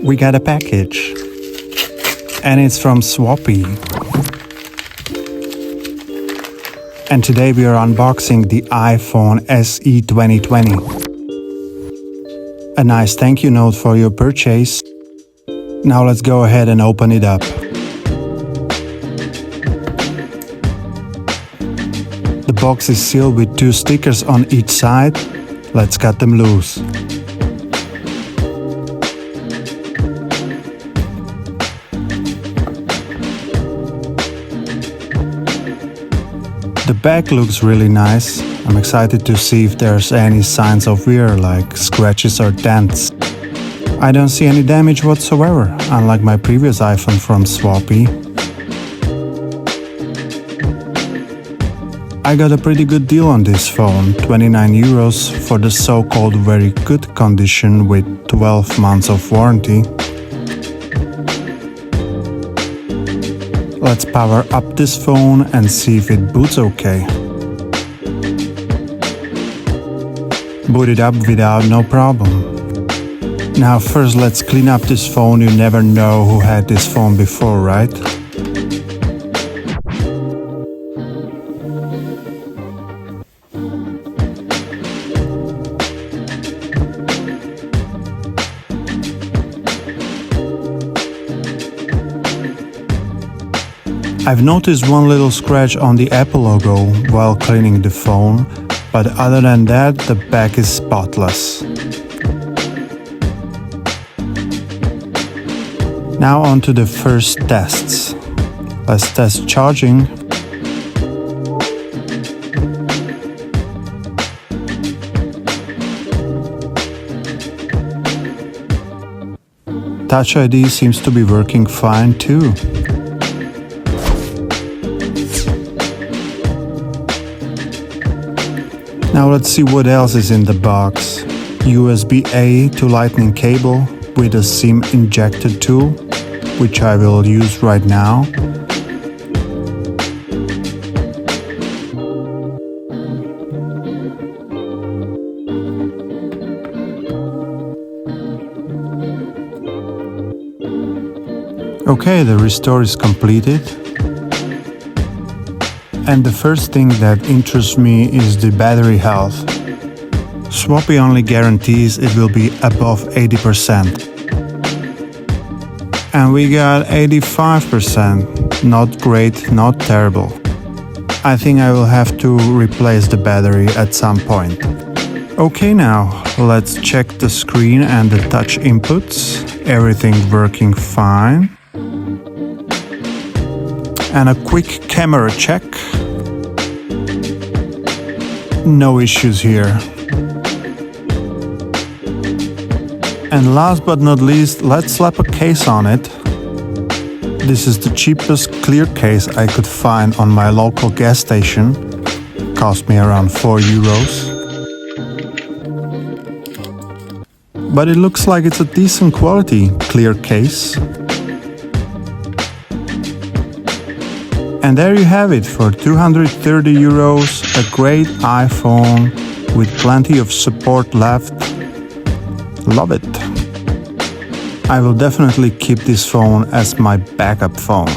we got a package. And it's from Swappie. And today we are unboxing the iPhone SE 2020. A nice thank you note for your purchase. Now let's go ahead and open it up. The box is sealed with 2 stickers on each side. Let's cut them loose. The back looks really nice. I'm excited to see if there's any signs of wear, like scratches or dents. I don't see any damage whatsoever, unlike my previous iPhone from Swappie. I got a pretty good deal on this phone, 29 euros for the so-called very good condition with 12 months of warranty. Let's power up this phone and see if it boots okay. Boot it up without no problem. Now first let's clean up this phone. You never know who had this phone before, right? I've noticed one little scratch on the Apple logo while cleaning the phone, but other than that, the back is spotless. Now on to the first tests. Let's test charging. Touch ID seems to be working fine too. Now let's see what else is in the box. USB-A to Lightning cable with a SIM injector tool, which I will use right now. Okay, the restore is completed. And the first thing that interests me is the battery health. Swappie only guarantees it will be above 80%. And we got 85%. Not great, not terrible. I think I will have to replace the battery at some point. Okay, now let's check the screen and the touch inputs. Everything working fine. And a quick camera check. No issues here. And last but not least, let's slap a case on it. This is the cheapest clear case I could find on my local gas station. Cost me around 4 euros. But it looks like it's a decent quality clear case. And there you have it, for 230 euros, a great iPhone with plenty of support left. Love it. I will definitely keep this phone as my backup phone.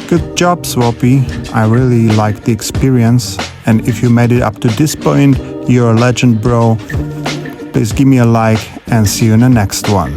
Good job, Swappie. I really liked the experience. And if you made it up to this point, you're a legend, bro. Please give me a like and see you in the next one.